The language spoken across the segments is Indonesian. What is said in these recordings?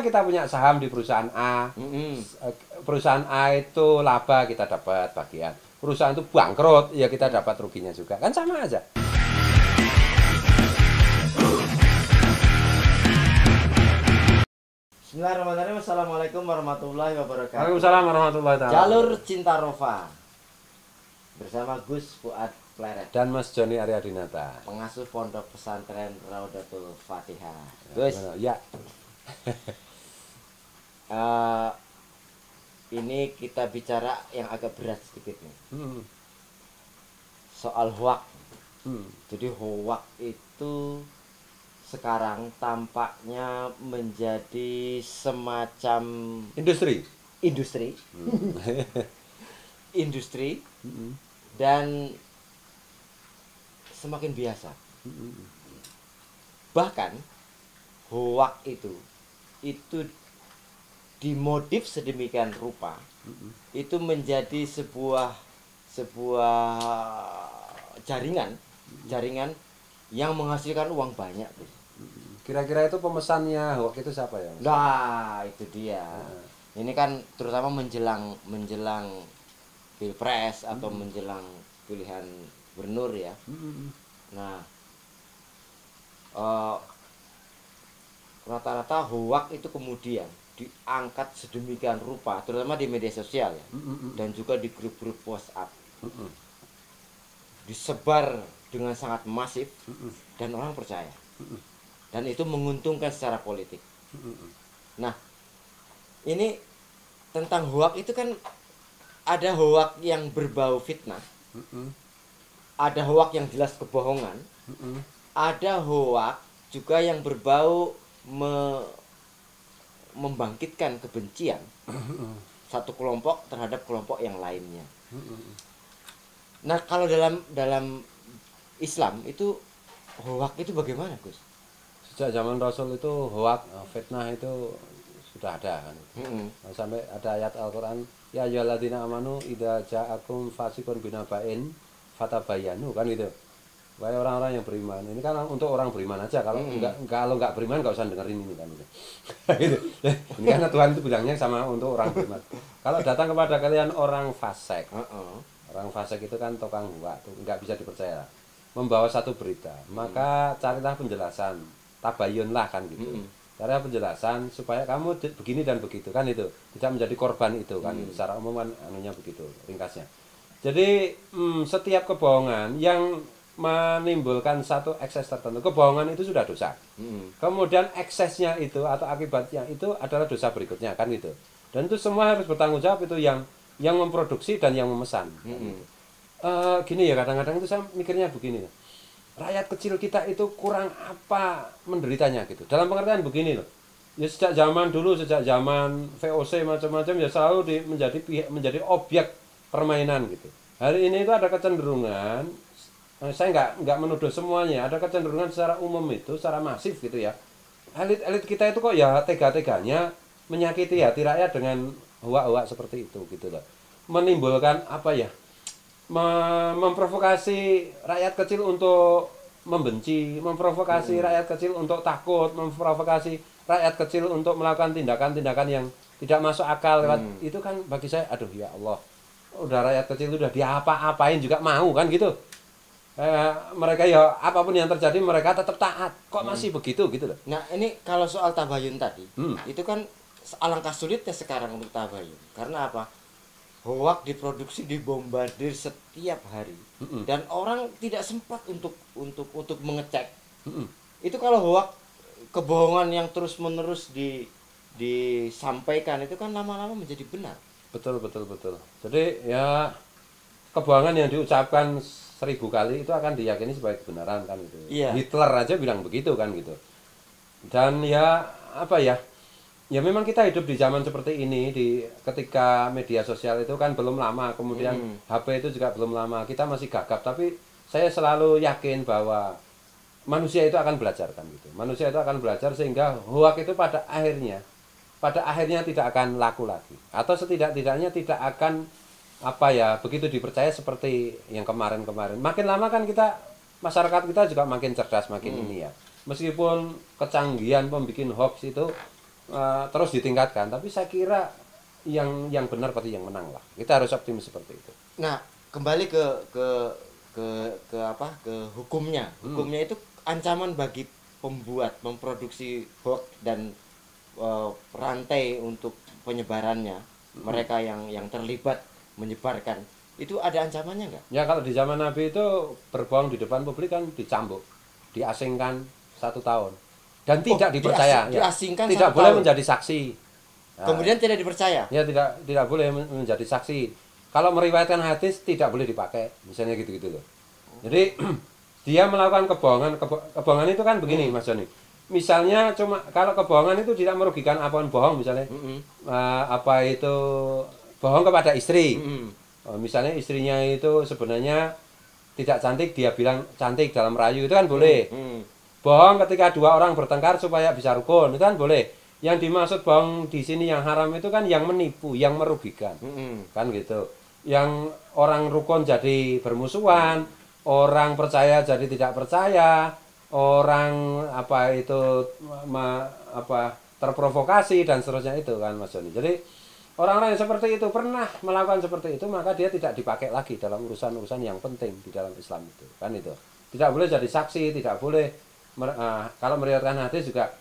kita punya saham di perusahaan A, perusahaan A itu laba kita dapat bagian, perusahaan itu bangkrut ya kita dapat ruginya juga, kan sama aja. Bismillahirrahmanirrahim. Assalamualaikum warahmatullahi wabarakatuh. Waalaikumsalam warahmatullahi wabarakatuh. Jalur Cinta Rofa bersama Gus Fuad Pleret Dan Mas Joni Aryadinata, pengasuh Pondok Pesantren Raudatul Fatihah. Gus, ya. ini kita bicara yang agak berat sedikit nih. Soal hoak. Jadi hoak itu sekarang tampaknya menjadi semacam Industri. Industri dan semakin biasa. Bahkan hoak itu dimodif sedemikian rupa, itu menjadi sebuah jaringan yang menghasilkan uang banyak. Kira-kira itu pemesannya hoak itu siapa ya, Mas? Nah, itu dia. Ini kan terutama menjelang Pilpres atau menjelang pilihan gubernur ya. Nah, rata-rata hoak itu kemudian diangkat sedemikian rupa, terutama di media sosial ya, dan juga di grup-grup WhatsApp, disebar dengan sangat masif dan orang percaya, dan itu menguntungkan secara politik. Nah, ini tentang hoak itu kan ada hoak yang berbau fitnah, ada hoak yang jelas kebohongan, ada hoak juga yang berbau membangkitkan kebencian satu kelompok terhadap kelompok yang lainnya. Nah, kalau dalam Islam itu hoak itu bagaimana, Gus? Sejak zaman Rasul itu hoak, fitnah itu sudah ada kan. Sampai ada ayat Al-Qur'an, ya ayyuhalladzina amanu idza ja'akum fasiqun binaba'in fatabayyanu, kan gitu. Wahai orang-orang yang beriman, ini kan untuk orang beriman aja. Kalau nggak beriman nggak usah dengerin ini kan. Gitu. Ini karena Tuhan itu bilangnya sama untuk orang beriman. Kalau datang kepada kalian orang fasik, orang fasik itu kan tukang hoak, nggak bisa dipercaya. Membawa satu berita, maka carilah penjelasan, tabayunlah kan gitu. Cari penjelasan supaya kamu begini dan begitu kan itu, tidak menjadi korban itu kan. Secara umum kan anunya begitu, ringkasnya. Jadi setiap kebohongan yang menimbulkan satu ekses tertentu, kebohongan itu sudah dosa. Kemudian eksesnya itu atau akibatnya itu adalah dosa berikutnya kan gitu. Dan itu semua harus bertanggung jawab, itu yang memproduksi dan yang memesan. Kan gitu. Gini ya, kadang-kadang itu saya mikirnya begini, rakyat kecil kita itu kurang apa menderitanya gitu. Dalam pengertian begini loh, ya sejak zaman dulu, sejak zaman VOC macam-macam ya selalu menjadi objek permainan gitu. Hari ini itu ada kecenderungan, saya nggak menuduh semuanya, ada kecenderungan secara umum itu, secara masif gitu ya. Elit kita itu kok ya tega-teganya menyakiti hati rakyat dengan hoak-hoak seperti itu gitu loh. Menimbulkan apa ya? Memprovokasi rakyat kecil untuk membenci, memprovokasi rakyat kecil untuk takut, memprovokasi rakyat kecil untuk melakukan tindakan-tindakan yang tidak masuk akal. Itu kan bagi saya, aduh ya Allah, udah rakyat kecil udah diapa-apain juga mau kan gitu. Mereka ya apapun yang terjadi mereka tetap taat, kok masih begitu gitu loh. Nah, ini kalau soal tabayun tadi, itu kan alangkah sulitnya sekarang untuk tabayun. Karena apa? Hoak diproduksi, dibombardir setiap hari, dan orang tidak sempat untuk mengecek. Itu kalau hoak, kebohongan yang terus-menerus disampaikan itu kan lama-lama menjadi benar. Betul. Jadi ya kebohongan yang diucapkan 1000 kali itu akan diyakini sebagai kebenaran kan gitu. Iya. Hitler aja bilang begitu kan gitu. Dan ya apa ya? Ya memang kita hidup di zaman seperti ini, ketika media sosial itu kan belum lama, kemudian HP itu juga belum lama, kita masih gagap, tapi saya selalu yakin bahwa manusia itu akan belajar kan gitu. Manusia itu akan belajar sehingga hoak itu pada akhirnya tidak akan laku lagi, atau setidak-tidaknya tidak akan apa ya begitu dipercaya seperti yang kemarin-kemarin. Makin lama kan masyarakat kita juga makin cerdas, makin ini ya. Meskipun kecanggihan pembikin hoax itu terus ditingkatkan. Tapi saya kira yang benar pasti yang menang lah. Kita harus optimis seperti itu. Nah, kembali ke apa? Ke hukumnya. Hukumnya itu ancaman bagi pembuat, memproduksi hoax dan rantai untuk penyebarannya. Mereka yang terlibat menyebarkan itu ada ancamannya nggak? Ya kalau di zaman Nabi itu berbohong di depan publik kan dicambuk, diasingkan 1 tahun dan tidak dipercaya. Diasingkan tidak boleh menjadi saksi. Nah, kemudian tidak dipercaya. Ya tidak boleh menjadi saksi. Kalau meriwayatkan hadis tidak boleh dipakai, misalnya gitu-gitu loh. Jadi dia melakukan kebohongan. Kebohongan itu kan begini, Mas Joni. Misalnya cuma kalau kebohongan itu tidak merugikan apapun bohong misalnya. Apa itu bohong kepada istri. Misalnya istrinya itu sebenarnya tidak cantik, dia bilang cantik dalam rayu, itu kan boleh. Bohong ketika 2 orang bertengkar supaya bisa rukun, itu kan boleh. Yang dimaksud bohong di sini yang haram itu kan yang menipu, yang merugikan. Kan gitu. Yang orang rukun jadi bermusuhan, orang percaya jadi tidak percaya, orang apa itu terprovokasi dan seterusnya itu kan Mas Joni. Jadi orang-orang yang seperti itu pernah melakukan seperti itu, maka dia tidak dipakai lagi dalam urusan-urusan yang penting di dalam Islam itu kan itu. Tidak boleh jadi saksi, tidak boleh kalau meriwayatkan hadis juga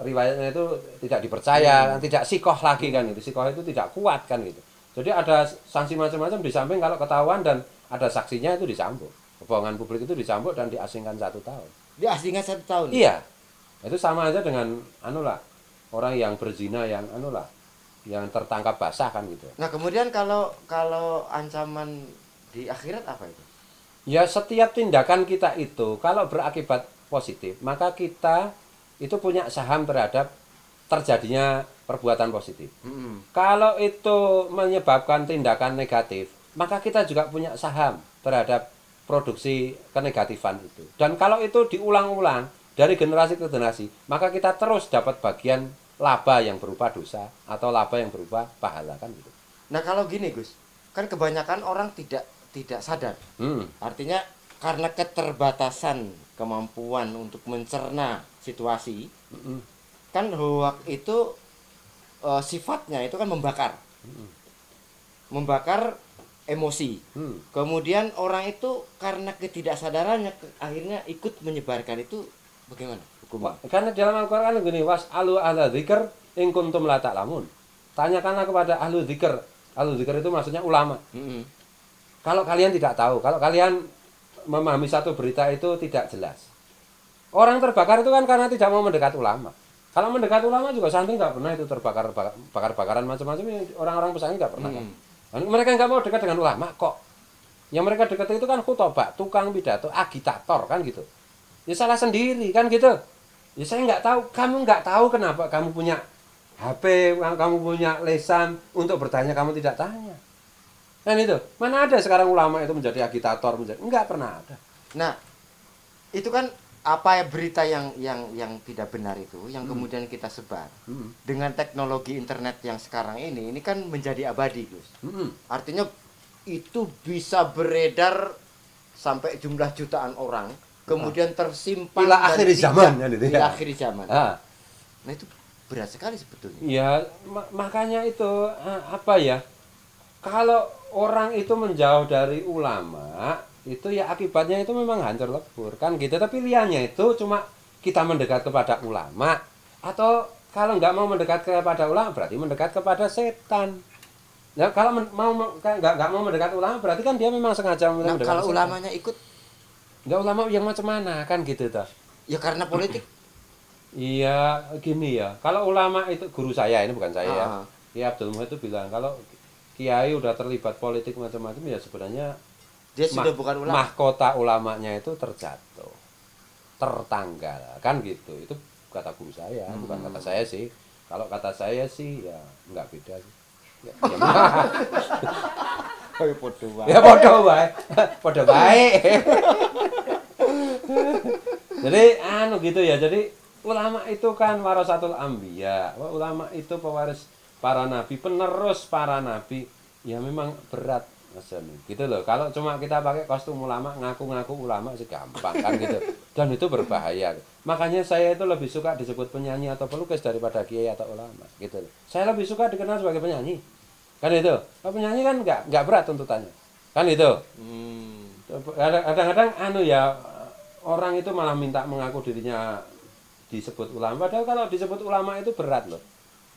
riwayatnya itu tidak dipercaya, tidak sikoh lagi kan itu. Sikoh itu tidak kuat kan gitu. Jadi ada sanksi macam-macam di samping kalau ketahuan dan ada saksinya itu dicambuk. Kebohongan publik itu dicambuk dan diasingkan 1 tahun. Diasingkan 1 tahun. Iya. Itu sama aja dengan orang yang berzina yang yang tertangkap basah kan gitu. Nah, kemudian kalau ancaman di akhirat apa itu? Ya setiap tindakan kita itu kalau berakibat positif, maka kita itu punya saham terhadap terjadinya perbuatan positif. Kalau itu menyebabkan tindakan negatif, maka kita juga punya saham terhadap produksi kenegatifan itu. Dan kalau itu diulang-ulang dari generasi ke generasi, maka kita terus dapat bagian laba yang berupa dosa atau laba yang berupa pahala kan gitu. Nah, kalau gini Gus, kan kebanyakan orang tidak sadar. Artinya karena keterbatasan kemampuan untuk mencerna situasi, kan hoax itu sifatnya itu kan membakar emosi. Kemudian orang itu karena ketidaksadarannya akhirnya ikut menyebarkan itu, bagaimana hukumnya? Karena dalam Al-Qur'an gini, was'alu ahla dzikr in kuntum la ta'lamun. Tanyakanlah kepada ahlu dzikr. Ahlu dzikr itu maksudnya ulama. Kalau kalian tidak tahu, kalau kalian memahami satu berita itu tidak jelas. Orang terbakar itu kan karena tidak mau mendekat ulama. Kalau mendekat ulama juga santai nggak pernah itu bakar-bakaran macam-macam. Orang-orang pesantren nggak pernah kan. Mereka nggak mau dekat dengan ulama kok. Yang mereka dekat itu kan khutbah, tukang pidato, agitator kan gitu. Ya salah sendiri kan gitu. Ya saya nggak tahu, kamu nggak tahu kenapa kamu punya HP, kamu punya lesan untuk bertanya, kamu tidak tanya. Kan itu, mana ada sekarang ulama itu menjadi agitator, nggak pernah ada. Nah, itu kan apa ya berita yang tidak benar itu, yang kemudian kita sebar dengan teknologi internet yang sekarang ini kan menjadi abadi, Gus. Artinya itu bisa beredar sampai jumlah jutaan orang. Kemudian tersimpan di akhir zaman ya, di akhir zaman. Nah itu berat sekali sebetulnya. Ya makanya itu apa ya? Kalau orang itu menjauh dari ulama, itu ya akibatnya itu memang hancur lebur kan gitu. Tapi pilihannya itu cuma kita mendekat kepada ulama atau kalau nggak mau mendekat kepada ulama berarti mendekat kepada setan. Ya kalau nggak mau mendekat ulama berarti kan dia memang sengaja mendekat. Nah, kalau ulamanya ikut. Enggak, ulama yang macam mana kan gitu toh. Ya karena politik. Iya, gini ya. Kalau ulama itu guru saya, ini bukan saya ya. Kiai Abdul Muhyidd itu bilang kalau kiai udah terlibat politik macam-macam ya sebenarnya dia sudah bukan ulama. Mahkota ulamanya itu terjatuh. Tertanggal kan gitu. Itu kata guru saya, bukan kata saya sih. Kalau kata saya sih ya enggak beda sih. Ya podo wae. Podo baik. Jadi gitu ya. Jadi ulama itu kan warasatul anbiya. Ulama itu pewaris para nabi, penerus para nabi. Ya memang berat Mas Joni. Gitu loh. Kalau cuma kita pakai kostum ulama, ngaku-ngaku ulama sih gampang kan gitu. Dan itu berbahaya. Makanya saya itu lebih suka disebut penyanyi atau pelukis daripada kiai atau ulama gitu loh. Saya lebih suka dikenal sebagai penyanyi. Kan itu. Kalau penyanyi kan nggak berat tuntutannya. Kan itu. Kadang-kadang ya orang itu malah minta mengaku dirinya disebut ulama. Padahal kalau disebut ulama itu berat loh.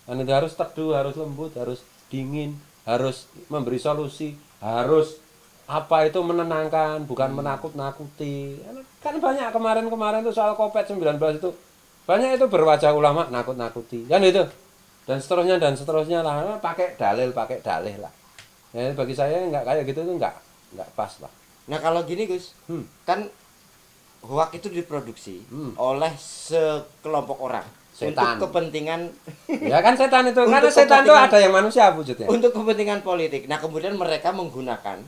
Dan itu harus teduh, harus lembut, harus dingin, harus memberi solusi, harus apa itu menenangkan, bukan menakut-nakuti. Kan banyak kemarin itu soal COVID-19 itu banyak itu berwajah ulama nakut-nakuti. Kan itu. Dan seterusnya lah, pakai dalil lah. Ya, bagi saya nggak kayak gitu tuh nggak pas lah. Nah kalau gini Gus, kan hoak itu diproduksi oleh sekelompok orang. Setan. Untuk kepentingan ya kan setan itu karena setan itu ada yang manusia wujudnya untuk kepentingan politik. Nah kemudian mereka menggunakan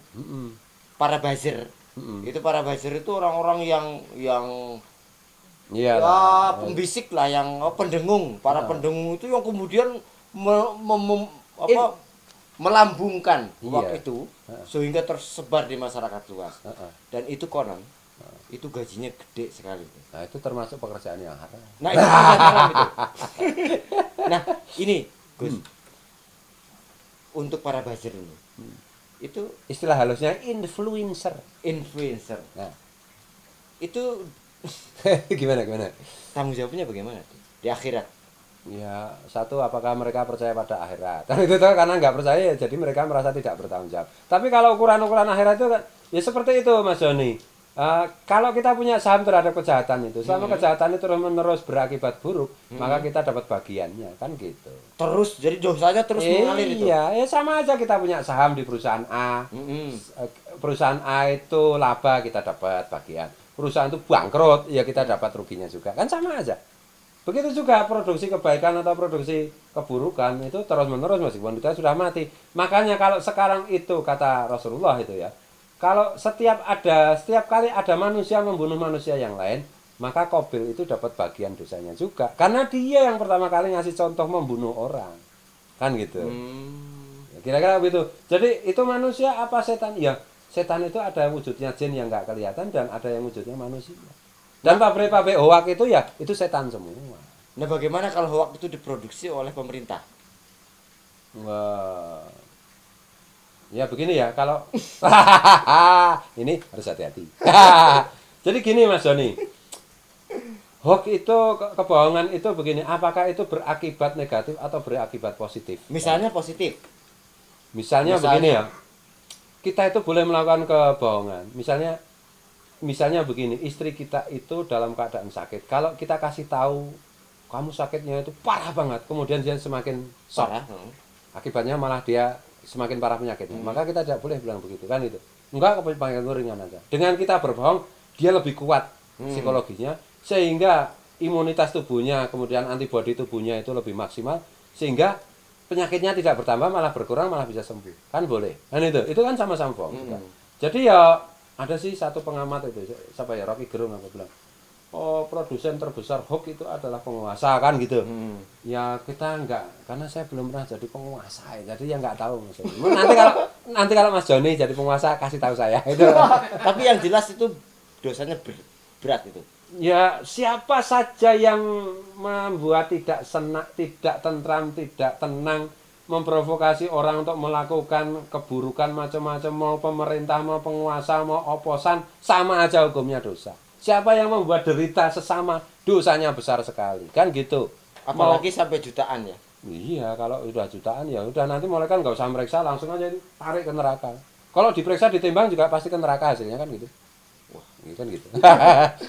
para buzzer. Itu para buzzer itu orang-orang yang iya pembisik lah, yang pendengung. Para pendengung itu yang kemudian melambungkan hoak itu sehingga tersebar di masyarakat luas. Dan itu konon itu gajinya gede sekali. Nah itu termasuk pekerjaan yang haram. Nah itu pekerjaan haram itu. Nah ini Gus, untuk para buzzer ini itu istilah halusnya influencer. Nah itu gimana tanggung jawabnya bagaimana di akhirat? Ya satu, apakah mereka percaya pada akhirat? Dan itu tuh karena nggak percaya jadi mereka merasa tidak bertanggung jawab. Tapi kalau ukuran akhirat itu kan ya seperti itu Mas Joni. Kalau kita punya saham terhadap kejahatan itu, selama kejahatan itu terus berakibat buruk, maka kita dapat bagiannya, kan gitu. Terus, jadi dosanya terus mengalir itu? Iya, ya sama aja kita punya saham di perusahaan A. Perusahaan A itu laba, kita dapat bagian. Perusahaan itu bangkrut, ya kita dapat ruginya juga. Kan sama aja. Begitu juga produksi kebaikan atau produksi keburukan, itu terus-menerus meskipun kita sudah mati. Makanya kalau sekarang itu, kata Rasulullah itu ya, kalau setiap kali ada manusia membunuh manusia yang lain, maka Qabil itu dapat bagian dosanya juga. Karena dia yang pertama kali ngasih contoh membunuh orang. Kan gitu. Kira-kira begitu. Jadi itu manusia apa setan? Ya, setan itu ada yang wujudnya jin yang nggak kelihatan dan ada yang wujudnya manusia. Dan pabrik-pabrik hoak itu ya, itu setan semua. Nah bagaimana kalau hoak itu diproduksi oleh pemerintah? Wah. Ya begini ya, kalau ini harus hati-hati. Jadi gini Mas Joni, hoax itu, kebohongan itu begini, apakah itu berakibat negatif atau berakibat positif? Misalnya positif. Misalnya begini ya, kita itu boleh melakukan kebohongan. Misalnya begini, istri kita itu dalam keadaan sakit. Kalau kita kasih tahu kamu sakitnya itu parah banget, kemudian dia semakin shock. Akibatnya malah dia semakin parah penyakitnya. Maka kita tidak boleh bilang begitu kan itu. Enggak, kepentingan ringan aja. Dengan kita berbohong, dia lebih kuat psikologinya sehingga imunitas tubuhnya, kemudian antibodi tubuhnya itu lebih maksimal sehingga penyakitnya tidak bertambah, malah berkurang, malah bisa sembuh. Kan boleh. Dan itu kan sama-sama bohong. Jadi ya ada sih satu pengamat itu, siapa ya, Rocky Gerung apa bilang, oh produsen terbesar hoax itu adalah penguasa kan gitu. Ya kita enggak, karena saya belum pernah jadi penguasa, jadi ya enggak tahu Mas Joni. Nanti kalau Mas Joni jadi penguasa kasih tahu saya itu. Tapi yang jelas itu dosanya berat itu. Ya siapa saja yang membuat tidak senang, tidak tentram, tidak tenang, memprovokasi orang untuk melakukan keburukan macam-macam, mau pemerintah, mau penguasa, mau oposan, sama aja hukumnya dosa. Siapa yang membuat derita sesama, dosanya besar sekali. Kan gitu. Apalagi sampai jutaan ya. Iya, kalau udah jutaan ya udah, nanti mulai kan nggak usah meriksa, langsung aja tarik ke neraka. Kalau diperiksa ditimbang juga pasti ke neraka hasilnya kan gitu. Wah, kan gitu.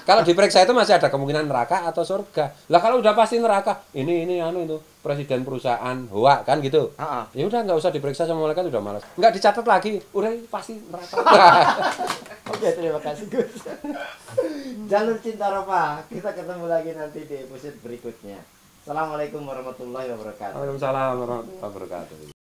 Kalau diperiksa itu masih ada kemungkinan neraka atau surga. Lah kalau udah pasti neraka, ini itu presiden perusahaan hoak kan gitu. Ya udah nggak usah diperiksa sama malaikat, udah malas. Nggak dicatat lagi, udah pasti neraka. Oke, terima kasih Gus. Jalur Cinta Ropa, kita ketemu lagi nanti di episode berikutnya. Assalamualaikum warahmatullahi wabarakatuh. Waalaikumsalam warahmatullahi wabarakatuh.